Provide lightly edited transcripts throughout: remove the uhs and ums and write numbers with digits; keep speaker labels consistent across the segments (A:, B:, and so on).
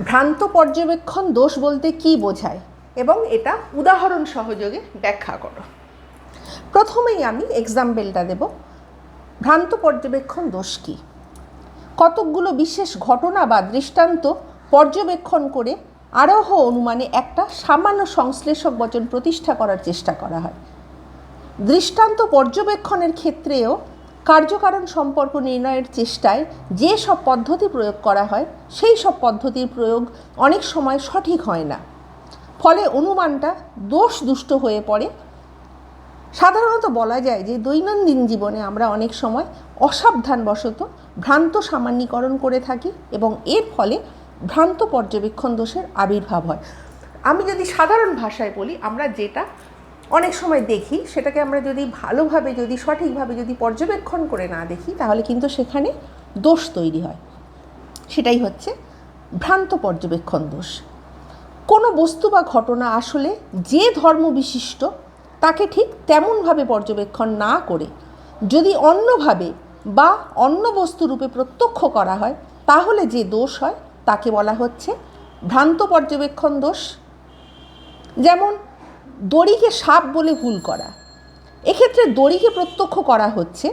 A: ভ্রান্ত পর্যবেক্ষণ দোষ বলতে কি বোঝায় এবং এটা উদাহরণ সহযোগে ব্যাখ্যা করো। প্রথমেই আমি এক্সাম্পলটা দেব। ভ্রান্ত পর্যবেক্ষণ দোষ কী? কতকগুলো বিশেষ ঘটনা বা দৃষ্টান্ত পর্যবেক্ষণ করে আরোহ অনুমানে একটা সামান্য সংশ্লেষক বচন প্রতিষ্ঠা করার চেষ্টা করা হয়। দৃষ্টান্ত পর্যবেক্ষণের ক্ষেত্রেও কার্যকারণ সম্পর্ক নির্ণয়ের চেষ্টায় যে সব পদ্ধতি প্রয়োগ করা হয় সেই সব পদ্ধতির প্রয়োগ অনেক সময় সঠিক হয় না, ফলে অনুমানটা দোষদুষ্ট হয়ে পড়ে। সাধারণত বলা যায় যে দৈনন্দিন জীবনে আমরা অনেক সময় অসাবধানবশত ভ্রান্ত সামান্যীকরণ করে থাকি এবং এর ফলে ভ্রান্ত পর্যবেক্ষণ দোষের আবির্ভাব হয়। আমি যদি সাধারণ ভাষায় বলি, আমরা যেটা অনেক সময় দেখি সেটাকে আমরা যদি ভালোভাবে যদি সঠিকভাবে যদি পর্যবেক্ষণ করে না দেখি তাহলে কিন্তু সেখানে দোষ তৈরি হয়। সেটাই হচ্ছে ভ্রান্ত পর্যবেক্ষণ দোষ। কোনো বস্তু বা ঘটনা আসলে যে ধর্ম বিশিষ্ট তাকে ঠিক তেমনভাবে পর্যবেক্ষণ না করে যদি অন্যভাবে বা অন্য বস্তুরূপে প্রত্যক্ষ করা হয় তাহলে যে দোষ হয় তাকে বলা হচ্ছে ভ্রান্ত পর্যবেক্ষণ দোষ। যেমন দড়িকে সাপ বলে ভুল করা। এক্ষেত্রে দড়িকে প্রত্যক্ষ করা হচ্ছে,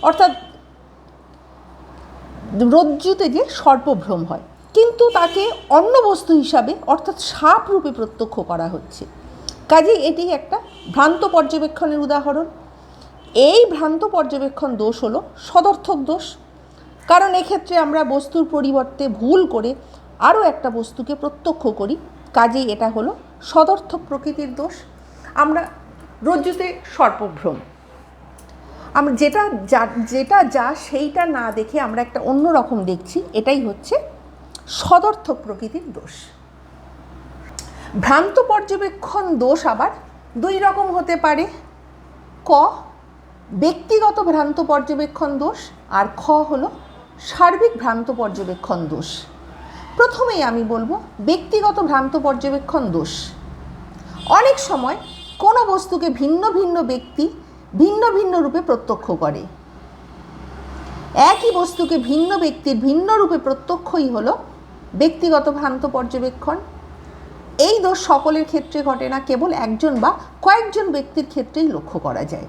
A: অর্থাৎ রজ্জুতে যে সর্পভ্রম হয়, কিন্তু তাকে অন্য বস্তু হিসাবে অর্থাৎ সাপ রূপে প্রত্যক্ষ করা হচ্ছে। কাজেই এটি একটা ভ্রান্ত পর্যবেক্ষণের উদাহরণ। এই ভ্রান্ত পর্যবেক্ষণ দোষ হলো সদর্থক দোষ, কারণ এক্ষেত্রে আমরা বস্তুর পরিবর্তে ভুল করে আরও একটা বস্তুকে প্রত্যক্ষ করি। কাজেই এটা হলো সদর্থক প্রকৃতির দোষ। আমরা রজ্জুতে সর্পভ্রম, আমরা যেটা যা সেইটা না দেখে আমরা একটা অন্য রকম দেখছি, এটাই হচ্ছে সদর্থক প্রকৃতির দোষ। ভ্রান্ত পর্যবেক্ষণ দোষ আবার দুই রকম হতে পারে। ক, ব্যক্তিগত ভ্রান্ত পর্যবেক্ষণ দোষ, আর খ হলো সার্বিক ভ্রান্ত পর্যবেক্ষণ দোষ। প্রথমেই আমি বলবো ব্যক্তিগত ভ্রান্ত পর্যবেক্ষণ দোষ। অনেক সময় কোনো বস্তুকে ভিন্ন ভিন্ন ব্যক্তি ভিন্ন ভিন্ন রূপে প্রত্যক্ষ করে। একই বস্তুকে ভিন্ন ব্যক্তির ভিন্ন রূপে প্রত্যক্ষই হলো ব্যক্তিগত ভ্রান্ত পর্যবেক্ষণ। এই দোষ সকলের ক্ষেত্রে ঘটে না, কেবল একজন বা কয়েকজন ব্যক্তির ক্ষেত্রেই লক্ষ্য করা যায়।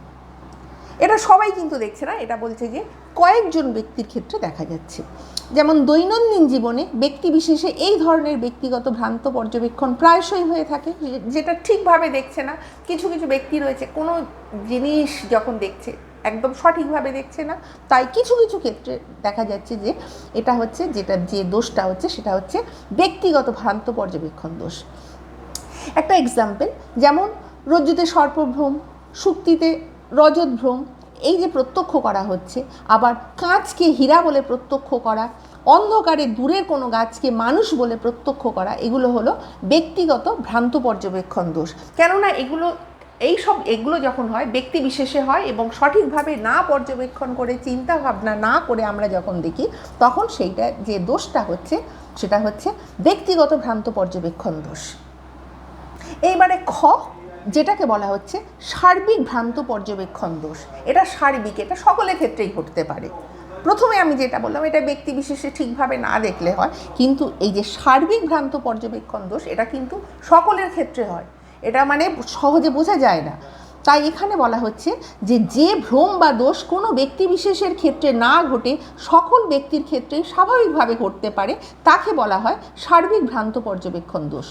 A: এটা সবাই কিন্তু দেখছে না, এটা বলছে যে কয়েকজন ব্যক্তির ক্ষেত্রে দেখা যাচ্ছে। যেমন দৈনন্দিন জীবনে ব্যক্তি বিশেষে এই ধরনের ব্যক্তিগত ভ্রান্ত পর্যবেক্ষণ প্রায়শই হয়ে থাকে, যেটা ঠিকভাবে দেখছে না। কিছু কিছু ব্যক্তি রয়েছে কোনো জিনিস যখন দেখছে একদম সঠিকভাবে দেখছে না, তাই কিছু কিছু ক্ষেত্রে দেখা যাচ্ছে যে এটা হচ্ছে যে দোষটা হচ্ছে সেটা হচ্ছে ব্যক্তিগত ভ্রান্ত পর্যবেক্ষণ দোষ। একটা এক্সাম্পল, যেমন রজ্জুতে সর্পভ্রম, শুক্তিতে রজত ভ্রম, এই যে প্রত্যক্ষ করা হচ্ছে, আবার কাঁচকে হীরা বলে প্রত্যক্ষ করা, অন্ধকারে দূরের কোনো গাছকে মানুষ বলে প্রত্যক্ষ করা, এগুলো হলো ব্যক্তিগত ভ্রান্ত পর্যবেক্ষণ দোষ। কেননা এগুলো যখন হয় ব্যক্তি বিশেষে হয় এবং সঠিকভাবে না পর্যবেক্ষণ করে চিন্তা ভাবনা না করে আমরা যখন দেখি, তখন সেইটা যে দোষটা হচ্ছে সেটা হচ্ছে ব্যক্তিগত ভ্রান্ত পর্যবেক্ষণ দোষ। এইবারে খ, যেটাকে বলা হচ্ছে সার্বিক ভ্রান্ত পর্যবেক্ষণ দোষ। এটা সার্বিক, এটা সকলের ক্ষেত্রেই ঘটতে পারে। প্রথমে আমি যেটা বললাম এটা ব্যক্তি বিশেষে ঠিকভাবে না দেখলে হয়, কিন্তু এই যে সার্বিক ভ্রান্ত পর্যবেক্ষণ দোষ এটা কিন্তু সকলের ক্ষেত্রে হয়, এটা মানে সহজে বোঝা যায় না। তাই এখানে বলা হচ্ছে যে ভ্রম বা দোষ কোনো ব্যক্তি বিশেষের ক্ষেত্রে না ঘটে সকল ব্যক্তির ক্ষেত্রে স্বাভাবিকভাবে ঘটতে পারে, তাকে বলা হয় সার্বিক ভ্রান্ত পর্যবেক্ষণ দোষ।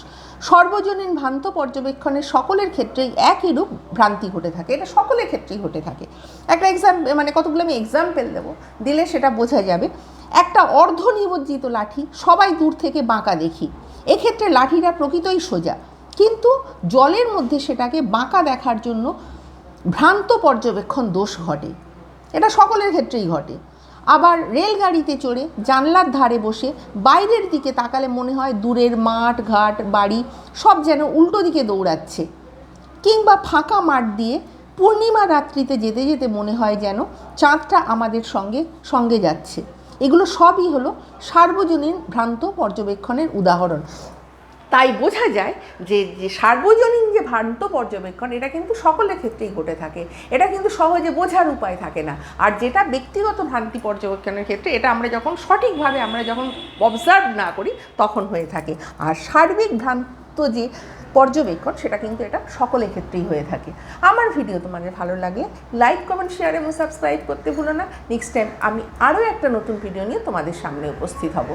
A: সর্বজনীন ভ্রান্ত পর্যবেক্ষণের সকলের ক্ষেত্রেই একই রূপ ভ্রান্তি ঘটে থাকে, এটা সকলের ক্ষেত্রেই ঘটে থাকে। একটা কতগুলো আমি এক্সাম্পল দিলে সেটা বোঝা যাবে। একটা অর্ধ নিমজ্জিত লাঠি সবাই দূর থেকে বাঁকা দেখি, এক্ষেত্রে লাঠিটা প্রকৃতই সোজা, কিন্তু জলের মধ্যে সেটাকে বাঁকা দেখার জন্য ভ্রান্ত পর্যবেক্ষণ দোষ ঘটে, এটা সকলের ক্ষেত্রেই ঘটে। আবার রেলগাড়িতে চড়ে জানলার ধারে বসে বাইরের দিকে তাকালে মনে হয় দূরের মাঠ ঘাট বাড়ি সব যেন উল্টো দিকে দৌড়াচ্ছে, কিংবা ফাঁকা মাঠ দিয়ে পূর্ণিমা রাত্রিতে যেতে যেতে মনে হয় যেন চাঁদটা আমাদের সঙ্গে সঙ্গে যাচ্ছে। এগুলো সবই হলো সার্বজনীন ভ্রান্ত পর্যবেক্ষণের উদাহরণ। তাই বোঝা যায় যে সার্বজনীন যে ভ্রান্ত পর্যবেক্ষণ এটা কিন্তু সকলের ক্ষেত্রেই ঘটে থাকে, এটা কিন্তু সহজে বোঝার উপায় থাকে না। আর যেটা ব্যক্তিগত ভ্রান্তি পর্যবেক্ষণের ক্ষেত্রে এটা আমরা যখন সঠিকভাবে আমরা যখন অবজার্ভ না করি তখন হয়ে থাকে। আর সার্বিক ভ্রান্ত যে পর্যবেক্ষণ সেটা কিন্তু এটা সকলের ক্ষেত্রেই হয়ে থাকে। আমার ভিডিও তোমাদের ভালো লাগলে লাইক, কমেন্ট, শেয়ার এবং সাবস্ক্রাইব করতে ভুলো না। নেক্সট টাইম আমি আরও একটা নতুন ভিডিও নিয়ে তোমাদের সামনে উপস্থিত হব।